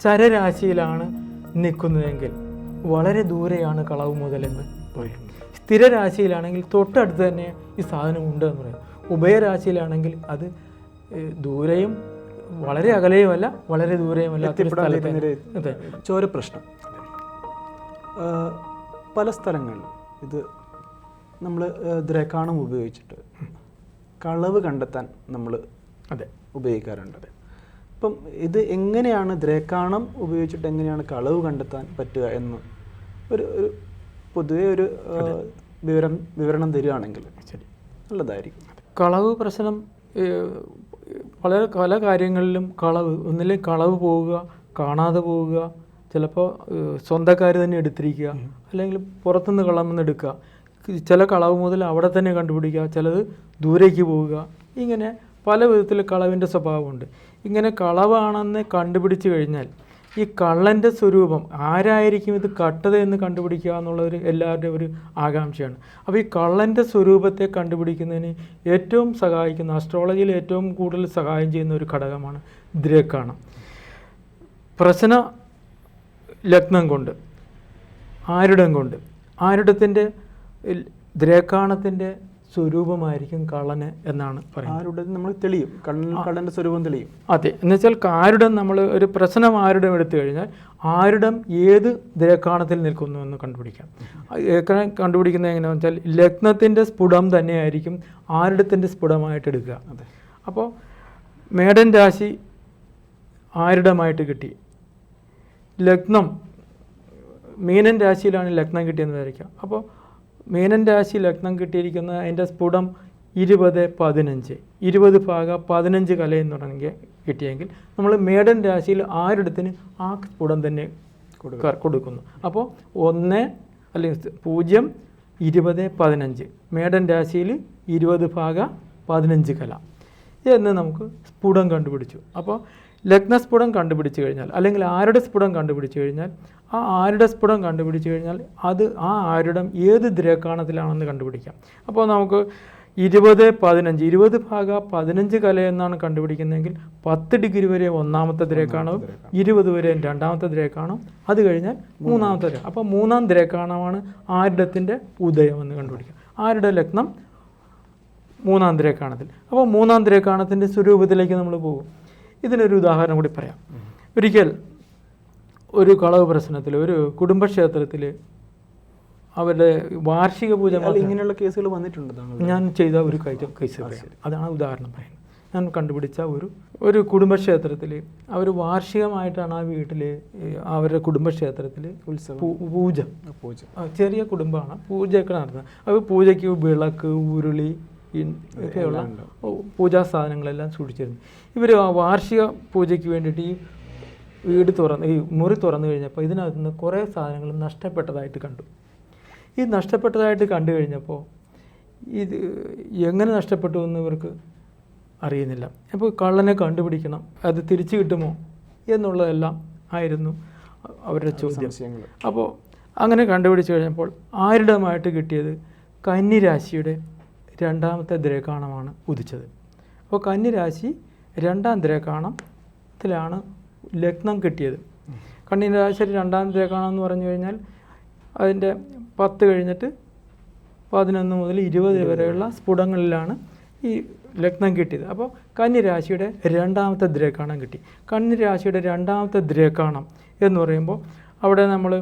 ചരരാശിയിലാണ് നിൽക്കുന്നതെങ്കിൽ വളരെ ദൂരെയാണ് കളവ് മുതലെന്ന് പറയുന്നത്. സ്ഥിരരാശിയിലാണെങ്കിൽ തൊട്ടടുത്ത് തന്നെ ഈ സാധനം ഉണ്ട് എന്ന് പറയും. ഉഭയരാശിയിലാണെങ്കിൽ അത് ദൂരെയും വളരെ അകലെയുമല്ല വളരെ ദൂരെയുമല്ല. ചോര പ്രശ്നം പല സ്ഥലങ്ങളിൽ ഇത് നമ്മൾ ദ്രേക്കാണം ഉപയോഗിച്ചിട്ട് കളവ് കണ്ടെത്താൻ നമ്മൾ ഉപയോഗിക്കാറുണ്ട്. അപ്പം ഇത് എങ്ങനെയാണ് ദ്രേക്കാണം ഉപയോഗിച്ചിട്ട് എങ്ങനെയാണ് കളവ് കണ്ടെത്താൻ പറ്റുക എന്ന് ഒരു പൊതുവെ ഒരു വിവരണം തരികയാണെങ്കിൽ ശരി നല്ലതായിരിക്കും. കളവ് പ്രശ്നം പല കാര്യങ്ങളിലും ഒന്നില്ലെങ്കിൽ കളവ് പോവുക, കാണാതെ പോവുക, ചിലപ്പോൾ സ്വന്തക്കാർ തന്നെ എടുത്തിരിക്കുക, അല്ലെങ്കിൽ പുറത്തുനിന്ന് കളമെന്ന് എടുക്കുക. ചില കളവ് മുതൽ അവിടെ തന്നെ കണ്ടുപിടിക്കുക, ചിലത് ദൂരേക്ക് പോവുക. ഇങ്ങനെ പല വിധത്തിൽ കളവിൻ്റെ സ്വഭാവമുണ്ട്. ഇങ്ങനെ കളവാണെന്ന് കണ്ടുപിടിച്ച് കഴിഞ്ഞാൽ ഈ കള്ളൻ്റെ സ്വരൂപം ആരായിരിക്കും ഇത് കട്ടത് എന്ന് കണ്ടുപിടിക്കുക എന്നുള്ളൊരു എല്ലാവരുടെയും ഒരു ആകാംക്ഷയാണ്. അപ്പോൾ ഈ കള്ളൻ്റെ സ്വരൂപത്തെ കണ്ടുപിടിക്കുന്നതിന് ഏറ്റവും സഹായിക്കുന്ന, ആസ്ട്രോളജിയിൽ ഏറ്റവും കൂടുതൽ സഹായം ചെയ്യുന്ന ഒരു ഘടകമാണ് ദ്രേക്കാണം. പ്രശ്ന ലഗ്നം കൊണ്ട്, ആരുടം കൊണ്ട്, ആരുടത്തിൻ്റെ ദ്രേക്കാണത്തിൻ്റെ സ്വരൂപമായിരിക്കും കള്ളന് എന്നാണ് പറയുന്നത്. നമ്മൾ തെളിയും, കള്ളൻ്റെ സ്വരൂപം തെളിയും. അതെ, എന്നുവെച്ചാൽ ആരുടം നമ്മൾ ഒരു പ്രശ്നം ആരുടം എടുത്തു കഴിഞ്ഞാൽ ആരുടം ഏത് ദ്രേക്കാണത്തിൽ നിൽക്കുന്നു എന്ന് കണ്ടുപിടിക്കാം. കണ്ടുപിടിക്കുന്നത് എങ്ങനെയാണെന്ന് വെച്ചാൽ ലഗ്നത്തിൻ്റെ സ്ഫുടം തന്നെയായിരിക്കും ആരുടത്തിൻ്റെ സ്ഫുടമായിട്ട് എടുക്കുക. അപ്പോൾ മേടൻ രാശി ആരുടമായിട്ട് കിട്ടി, ലഗ്നം മീനൻ രാശിയിലാണ് ലഗ്നം കിട്ടിയെന്ന് വിചാരിക്കാം. അപ്പോൾ മീനൻ രാശി ലഗ്നം കിട്ടിയിരിക്കുന്ന അതിൻ്റെ സ്ഫുടം 20-15 20/15 കലയെന്ന് പറഞ്ഞെങ്കിൽ കിട്ടിയെങ്കിൽ നമ്മൾ മേടൻ രാശിയിൽ ആരുടത്തിന് ആ സ്ഫുടം തന്നെ കൊടുക്കുന്നു. അപ്പോൾ 1 അല്ലെങ്കിൽ 0 20-15 മേടൻ രാശിയിൽ 20/15 കല എന്ന് നമുക്ക് സ്ഫുടം കണ്ടുപിടിച്ചു. അപ്പോൾ ലഗ്നസ്ഫുടം കണ്ടുപിടിച്ച് കഴിഞ്ഞാൽ അല്ലെങ്കിൽ ആരുടെ സ്ഫുടം കണ്ടുപിടിച്ച് കഴിഞ്ഞാൽ ആ ആരുടെ സ്ഫുടം കണ്ടുപിടിച്ച് കഴിഞ്ഞാൽ അത് ആ ആരുടം ഏത് ദ്രേക്കാണത്തിലാണെന്ന് കണ്ടുപിടിക്കാം. അപ്പോൾ നമുക്ക് 20-15 20/15 കല എന്നാണ് കണ്ടുപിടിക്കുന്നതെങ്കിൽ 10 ഡിഗ്രി വരെ ഒന്നാമത്തെ ദ്രേക്കാണവും 20 വരെ രണ്ടാമത്തെ ദ്രേക്കാണവും, അത് കഴിഞ്ഞാൽ മൂന്നാമത്തെ ദ്രേക്കാണം. അപ്പോൾ മൂന്നാം ദ്രേക്കാണമാണ് ആരുടത്തിൻ്റെ ഉദയം എന്ന് കണ്ടുപിടിക്കാം. ആരുടെ ലഗ്നം മൂന്നാം ദ്രേക്കാണത്തിൽ. അപ്പോൾ മൂന്നാം ദ്രേക്കാണത്തിൻ്റെ സ്വരൂപത്തിലേക്ക് നമ്മൾ പോകും. ഇതിനൊരു ഉദാഹരണം കൂടി പറയാം. ഒരിക്കൽ ഒരു കളവ് പ്രശ്നത്തിൽ ഒരു കുടുംബക്ഷേത്രത്തിൽ അവരുടെ വാർഷിക പൂജ, ഇങ്ങനെയുള്ള കേസുകൾ വന്നിട്ടുണ്ട്. ഞാൻ ചെയ്ത ഒരു കേസ് പറയാം, അതാണ് ഉദാഹരണം പറയുന്നത്. ഞാൻ കണ്ടുപിടിച്ച ഒരു കുടുംബക്ഷേത്രത്തിൽ അവർ വാർഷികമായിട്ടാണ് ആ വീട്ടിൽ അവരുടെ കുടുംബക്ഷേത്രത്തിൽ പൂജ, ചെറിയ കുടുംബമാണ്, പൂജയൊക്കെ നടത്തുന്നത്. അത് പൂജയ്ക്ക് വിളക്ക്, ഉരുളി ഒക്കെയുള്ള പൂജാ സാധനങ്ങളെല്ലാം സൂക്ഷിച്ചിരുന്നു. ഇവർ ആ വാർഷിക പൂജയ്ക്ക് വേണ്ടിയിട്ട് ഈ മുറി തുറന്നു കഴിഞ്ഞപ്പോൾ ഇതിനകത്ത് നിന്ന് കുറേ സാധനങ്ങൾ നഷ്ടപ്പെട്ടതായിട്ട് കണ്ടു. ഈ നഷ്ടപ്പെട്ടതായിട്ട് കണ്ടു കഴിഞ്ഞപ്പോൾ ഇത് എങ്ങനെ നഷ്ടപ്പെട്ടു എന്ന് ഇവർക്ക് അറിയുന്നില്ല. അപ്പോൾ കള്ളനെ കണ്ടുപിടിക്കണം, അത് തിരിച്ചു കിട്ടുമോ എന്നുള്ളതെല്ലാം ആയിരുന്നു അവരുടെ ചോദ്യം. അപ്പോൾ അങ്ങനെ കണ്ടുപിടിച്ച് കഴിഞ്ഞപ്പോൾ ആരുടമായിട്ട് കിട്ടിയത് കന്നിരാശിയുടെ രണ്ടാമത്തെ ദ്രേക്കാണമാണ് ഉദിച്ചത്. അപ്പോൾ കന്നിരാശി രണ്ടാം ദ്രേക്കാണത്തിലാണ് ലഗ്നം കിട്ടിയത്. കന്നിരാശി രണ്ടാം ദ്രേക്കാണം എന്ന് പറഞ്ഞു കഴിഞ്ഞാൽ അതിൻ്റെ 10 കഴിഞ്ഞിട്ട് 11 മുതൽ 20 വരെയുള്ള സ്ഫുടങ്ങളിലാണ് ഈ ലഗ്നം കിട്ടിയത്. അപ്പോൾ കന്നിരാശിയുടെ രണ്ടാമത്തെ ദ്രേക്കാണം കിട്ടി. കന്നിരാശിയുടെ രണ്ടാമത്തെ ദ്രേക്കാണം എന്ന് പറയുമ്പോൾ അവിടെ നമ്മൾ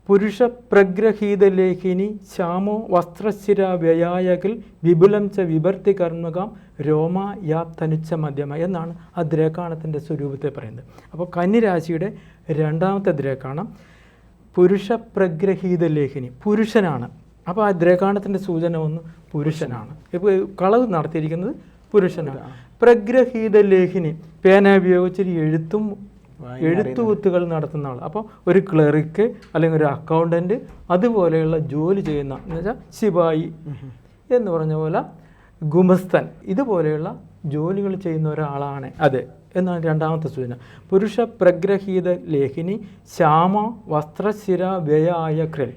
പുരുഷ പ്രഗ്രഹീത ലേഖിനി ശ്യാമോ വസ്ത്രശിര വ്യയായകിൽ വിപുലം ച വിഭർത്തി കർമ്മകം രോമ യാപ്തനുച്ച മധ്യമ എന്നാണ് ആ ദ്രേക്കാണത്തിൻ്റെ സ്വരൂപത്തെ പറയുന്നത്. അപ്പോൾ കന്നിരാശിയുടെ രണ്ടാമത്തെ ദ്രേക്കാണം പുരുഷ പ്രഗ്രഹീത ലേഖിനി, പുരുഷനാണ്. അപ്പോൾ ആ ദ്രേക്കാണത്തിൻ്റെ സൂചന ഒന്ന് പുരുഷനാണ്. ഇപ്പോൾ കളവ് നടത്തിയിരിക്കുന്നത് പുരുഷനാണ്. പ്രഗ്രഹീത ലേഖിനി, പേന ഉപയോഗിച്ചൊരു എഴുത്തുകുത്തുകൾ നടത്തുന്ന ആൾ. അപ്പോൾ ഒരു ക്ലറിക്ക് അല്ലെങ്കിൽ ഒരു അക്കൗണ്ടൻറ്റ് അതുപോലെയുള്ള ജോലി ചെയ്യുന്ന, എന്നുവെച്ചാൽ ശിപായി എന്ന് പറഞ്ഞ പോലെ ഗുമസ്തൻ, ഇതുപോലെയുള്ള ജോലികൾ ചെയ്യുന്ന ഒരാളാണ് അത് എന്നാണ് രണ്ടാമത്തെ സൂചന. പുരുഷ പ്രഗ്രഹീത ലേഖിനി ശ്യാമ വസ്ത്രശിര വ്യയായ ക്രിൽ,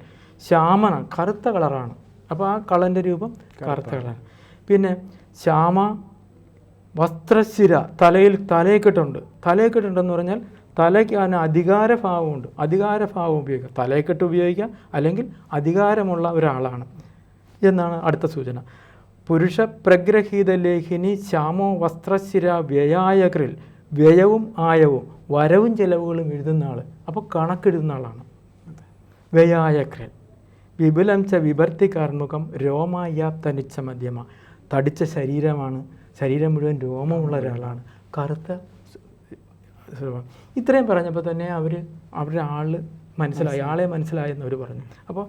ശ്യാമനാണ്, കറുത്ത കളറാണ്. അപ്പോൾ ആ കളൻ്റെ രൂപം കറുത്ത കളറാണ്. പിന്നെ ശ്യാമ വസ്ത്രശിര, തലയിൽ തലയെക്കെട്ടുണ്ട്. തലയെക്കെട്ടുണ്ടെന്ന് പറഞ്ഞാൽ തലയ്ക്ക് അതിന് അധികാരഭാവമുണ്ട്. അധികാരഭാവം ഉപയോഗിക്കാം, തലയെക്കെട്ട് ഉപയോഗിക്കാം, അല്ലെങ്കിൽ അധികാരമുള്ള ഒരാളാണ് എന്നാണ് അടുത്ത സൂചന. പുരുഷ പ്രഗ്രഹീത ലേഖിനി ശ്യാമോ വസ്ത്രശിര വ്യയായകൃൽ, വ്യയവും ആയവും വരവും ചെലവുകളും എഴുതുന്ന ആൾ, അപ്പോൾ കണക്കെഴുതുന്ന ആളാണ്. വ്യയായകൃൽ വിപുലം ച വിഭർത്തി കാർമുഖം രോമായാപ്തനിച്ച മധ്യമ, തടിച്ച ശരീരമാണ്, ശരീരം മുഴുവൻ രോമമുള്ള ഒരാളാണ്, കറുത്ത. ഇത്രയും പറഞ്ഞപ്പോൾ തന്നെ അവരുടെ മനസ്സിലായി, ആളെ മനസ്സിലായെന്ന് അവർ പറഞ്ഞു. അപ്പോൾ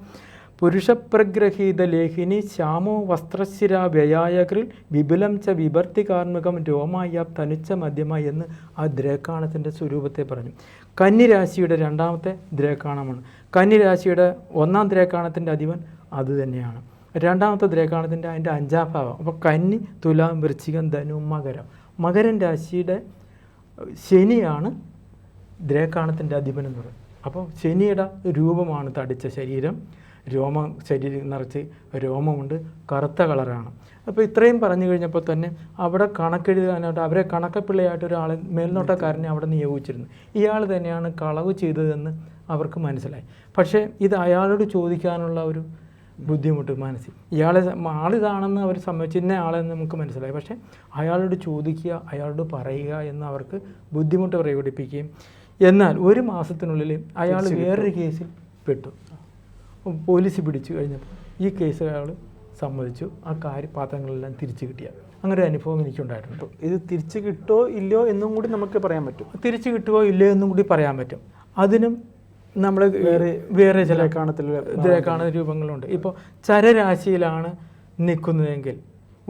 പുരുഷപ്രഗ്രഹീത ലേഖിനി ശ്യാമോ വസ്ത്രശിര വ്യയായകൃൽ വിപുലം ച വിഭർത്തി കാർമുഖം രോമായാപ് തനുച്ച മധ്യമ എന്ന് ആ ദ്രേക്കാണത്തിൻ്റെ സ്വരൂപത്തെ പറഞ്ഞു. കന്നിരാശിയുടെ രണ്ടാമത്തെ ദ്രേക്കാണമാണ്. കന്നിരാശിയുടെ ഒന്നാം ദ്രേക്കാണത്തിൻ്റെ അധിപൻ അത് തന്നെയാണ്. രണ്ടാമത്തെ ദ്രേക്കാണത്തിൻ്റെ അതിൻ്റെ അഞ്ചാം ഭാവം. അപ്പോൾ കന്നി, തുലാം, വൃശ്ചികം, ധനു, മകരം. മകരൻ രാശിയുടെ ശനിയാണ് ദ്രേക്കാണത്തിൻ്റെ അധിപൻ എന്ന് പറയും. അപ്പോൾ ശനിയുടെ രൂപമാണ് തടിച്ച ശരീരം, ശരീരം നിറച്ച് രോമമുണ്ട്, കറുത്ത കളറാണ്. അപ്പോൾ ഇത്രയും പറഞ്ഞു കഴിഞ്ഞപ്പോൾ തന്നെ അവിടെ കണക്കെഴുതാനായിട്ട് അവരെ കണക്കപ്പിള്ളയായിട്ട് ഒരാളെ മേൽനോട്ടക്കാരനെ അവിടെ നിയോഗിച്ചിരുന്നു. ഇയാൾ തന്നെയാണ് കളവ് ചെയ്തതെന്ന് അവർക്ക് മനസ്സിലായി. പക്ഷേ ഇത് അയാളോട് ചോദിക്കാനുള്ള ഒരു ബുദ്ധിമുട്ട് മനസ്സിൽ, ആളിതാണെന്ന് അവർ സമ്മതിച്ചു, ഇന്ന ആളെന്ന് നമുക്ക് മനസ്സിലായി. പക്ഷേ അയാളോട് ചോദിക്കുക, അയാളോട് പറയുക എന്ന് അവർക്ക് ബുദ്ധിമുട്ട് പ്രകടിപ്പിക്കുകയും, എന്നാൽ ഒരു മാസത്തിനുള്ളിൽ അയാൾ വേറൊരു കേസിൽ പെട്ടു. പോലീസ് പിടിച്ചു കഴിഞ്ഞപ്പോൾ ഈ കേസ് അയാൾ സമ്മതിച്ചു, ആ പാത്രങ്ങളെല്ലാം തിരിച്ചു കിട്ടിയ അങ്ങനെ ഒരു അനുഭവം എനിക്കുണ്ടായിട്ടുണ്ട്. ഇത് തിരിച്ചു കിട്ടുമോ ഇല്ലയോ എന്നും കൂടി നമുക്ക് പറയാൻ പറ്റും. തിരിച്ചു കിട്ടുമോ ഇല്ലയോ എന്നും കൂടി പറയാൻ പറ്റും. അതിനും നമ്മൾ വേറെ ചില ദ്രേക്കാണ രൂപങ്ങളുണ്ട്. ഇപ്പോൾ ചരരാശിയിലാണ് നിൽക്കുന്നതെങ്കിൽ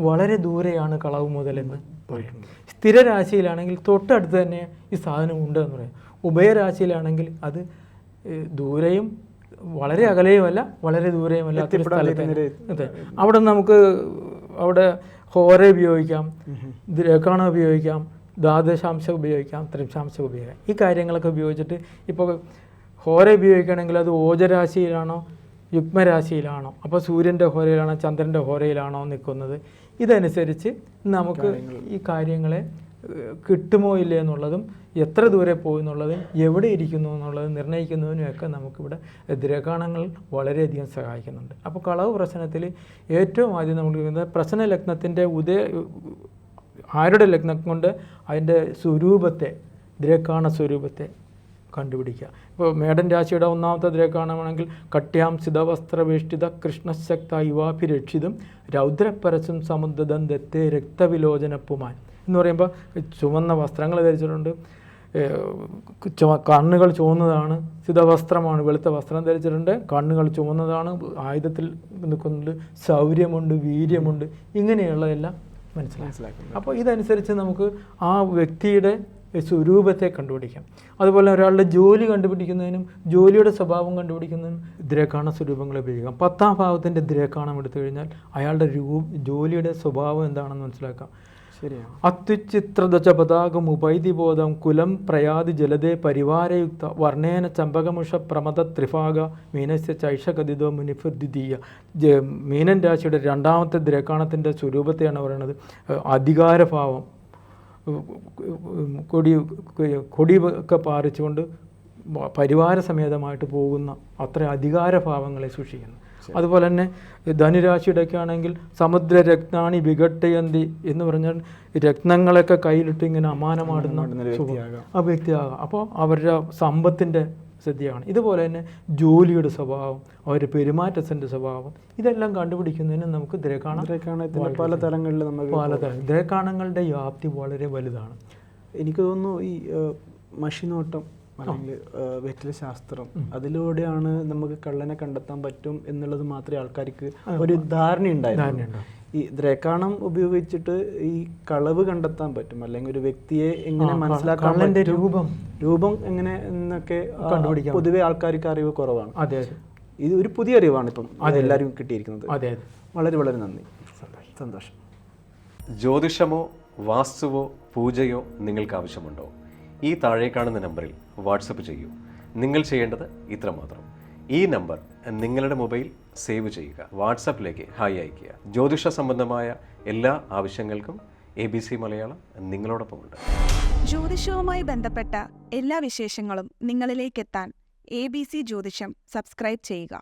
വളരെ ദൂരെയാണ് കളവ് മുതലെന്ന് പറയും. സ്ഥിരരാശിയിലാണെങ്കിൽ തൊട്ടടുത്ത് തന്നെ ഈ സാധനം ഉണ്ട് എന്ന് പറയും. ഉഭയരാശിയിലാണെങ്കിൽ അത് ദൂരെയും വളരെ അകലെയുമല്ല വളരെ ദൂരെയുമല്ല, അതെ. അവിടെ നമുക്ക് ഹോര ഉപയോഗിക്കാം, ദ്രേക്കാണ ഉപയോഗിക്കാം, ദ്വാദശാംശം ഉപയോഗിക്കാം, ത്രിംശാംശം ഉപയോഗിക്കാം. ഈ കാര്യങ്ങളൊക്കെ ഉപയോഗിച്ചിട്ട് ഇപ്പോൾ ഹോര ഉപയോഗിക്കുകയാണെങ്കിൽ അത് ഓജരാശിയിലാണോ യുഗ്മരാശിയിലാണോ, അപ്പോൾ സൂര്യൻ്റെ ഹോരയിലാണോ ചന്ദ്രൻ്റെ ഹോരയിലാണോ നിൽക്കുന്നത്, ഇതനുസരിച്ച് നമുക്ക് ഈ കാര്യങ്ങളെ കിട്ടുമോ ഇല്ലേ എന്നുള്ളതും എത്ര ദൂരെ പോകുന്നുള്ളതും എവിടെ ഇരിക്കുന്നു എന്നുള്ളതും നിർണ്ണയിക്കുന്നതിനുമൊക്കെ നമുക്കിവിടെ ദ്രേക്കാണങ്ങൾ വളരെയധികം സഹായിക്കുന്നുണ്ട്. അപ്പോൾ കളവ് പ്രശ്നത്തിൽ ഏറ്റവും ആദ്യം നമ്മൾ പ്രശ്ന ലഗ്നത്തിൻ്റെ ആരുടെ ലഗ്നം കൊണ്ട് അതിൻ്റെ സ്വരൂപത്തെ, ദ്രേക്കാണ സ്വരൂപത്തെ കണ്ടുപിടിക്കുക. ഇപ്പോൾ മേടൻ രാശിയുടെ ഒന്നാമത്തെ ദ്രേക്കാണമാണെങ്കിൽ കട്യാം സിതവസ്ത്രവേഷ്ടിത കൃഷ്ണശക്ത യുവാഭിരക്ഷിതും രൗദ്രപരസും സമുദ്രം ദത്തേ രക്തവിലോചനപ്പുമാൻ എന്ന് പറയുമ്പോൾ ചുവന്ന വസ്ത്രങ്ങൾ ധരിച്ചിട്ടുണ്ട്, കണ്ണുകൾ ചുവന്നതാണ്, സിതവസ്ത്രമാണ്, വെളുത്ത വസ്ത്രം ധരിച്ചിട്ടുണ്ട്, കണ്ണുകൾ ചുവന്നതാണ്, ആയുധത്തിൽ നിൽക്കുന്നുണ്ട്, ശൗര്യമുണ്ട്, വീര്യമുണ്ട്, ഇങ്ങനെയുള്ളതെല്ലാം മനസ്സിലാക്കും. അപ്പോൾ ഇതനുസരിച്ച് നമുക്ക് ആ വ്യക്തിയുടെ സ്വരൂപത്തെ കണ്ടുപിടിക്കാം. അതുപോലെ ഒരാളുടെ ജോലി കണ്ടുപിടിക്കുന്നതിനും ജോലിയുടെ സ്വഭാവം കണ്ടുപിടിക്കുന്നതിനും ദ്രേക്കാണ സ്വരൂപങ്ങൾ ഉപയോഗിക്കാം. 10ാം ഭാവത്തിൻ്റെ ദ്രേക്കാണം എടുത്തു കഴിഞ്ഞാൽ അയാളുടെ ജോലിയുടെ സ്വഭാവം എന്താണെന്ന് മനസ്സിലാക്കാം. ശരിയാണ്. അത്യുച്ചിത്രദശ പതാകം ഉപൈതിബോധം കുലം പ്രയാതി ജലതേ പരിവാരയുക്ത വർണ്ണേന ചമ്പകമുഷ പ്രമദ ത്രിഭാഗ മീനസ്യ ചൈഷകതിതോ മുനിഫുദ്ധിതീയ. മീനൻ രാശിയുടെ രണ്ടാമത്തെ ദ്രേക്കാണത്തിൻ്റെ സ്വരൂപത്തെയാണ് പറയുന്നത്. അധികാരഭാവം, കൊടിയൊക്കെ പാറിച്ചുകൊണ്ട് പരിവാര സമേതമായിട്ട് പോകുന്ന അത്ര അധികാരഭാവങ്ങളെ സൂക്ഷിക്കുന്നു. അതുപോലെ തന്നെ ധനുരാശിയുടെയൊക്കെ ആണെങ്കിൽ സമുദ്ര രത്നാണി വിഘട്ടയന്തി എന്ന് പറഞ്ഞാൽ രത്നങ്ങളൊക്കെ കയ്യിലിട്ട് ഇങ്ങനെ അമാനമാടുന്ന ആ വ്യക്തിയാകാം. അപ്പോൾ അവരുടെ സമ്പത്തിൻ്റെ സ്ഥിതിയാണ്. ഇതുപോലെ തന്നെ ജോലിയുടെ സ്വഭാവം, അവരുടെ പെരുമാറ്റത്തിൻ്റെ സ്വഭാവം, ഇതെല്ലാം കണ്ടുപിടിക്കുന്നതിന് നമുക്ക് ദ്രേക്കാണത്തിൻ്റെ പല തലങ്ങളിൽ നമുക്ക് ദ്രേക്കാണങ്ങളുടെ വ്യാപ്തി വളരെ വലുതാണ്. എനിക്ക് തോന്നുന്നു ഈ മഷിനോട്ടം അല്ലെങ്കിൽ വെറ്റില ശാസ്ത്രം അതിലൂടെയാണ് നമുക്ക് കള്ളനെ കണ്ടെത്താൻ പറ്റും എന്നുള്ളത് മാത്രമേ ആൾക്കാർക്ക് ഒരു ധാരണയുണ്ടായിരുന്നു. ഈ ദ്രേക്കാണം ഉപയോഗിച്ചിട്ട് ഈ കളവ് കണ്ടെത്താൻ പറ്റും, അല്ലെങ്കിൽ ഒരു വ്യക്തിയെ എങ്ങനെ മനസ്സിലാക്കാൻ, രൂപം എങ്ങനെ എന്നൊക്കെ പൊതുവെ ആൾക്കാർക്ക് അറിവ് കുറവാണ്. അതെ, ഇത് ഒരു പുതിയ അറിവാണ് ഇപ്പം എല്ലാവരും കിട്ടിയിരിക്കുന്നത്. അതെ, വളരെ വളരെ നന്ദി, സന്തോഷം. ജ്യോതിഷമോ വാസ്തുവോ പൂജയോ നിങ്ങൾക്ക് ആവശ്യമുണ്ടോ? ഈ താഴെ കാണുന്ന നമ്പറിൽ വാട്സപ്പ് ചെയ്യൂ. നിങ്ങൾ ചെയ്യേണ്ടത് ഇത്രമാത്രം: ഈ നമ്പർ നിങ്ങളുടെ മൊബൈൽ സേവ് ചെയ്യുക, വാട്സപ്പിലേക്ക് ഹായ് അയയ്ക്കുക. ജ്യോതിഷ സംബന്ധമായ എല്ലാ ആവശ്യങ്ങൾക്കും ABC മലയാളം നിങ്ങളോടൊപ്പമുണ്ട്. ജ്യോതിഷവുമായി ബന്ധപ്പെട്ട എല്ലാ വിശേഷങ്ങളും നിങ്ങളിലേക്കെത്താൻ ABC ജ്യോതിഷം സബ്സ്ക്രൈബ് ചെയ്യുക.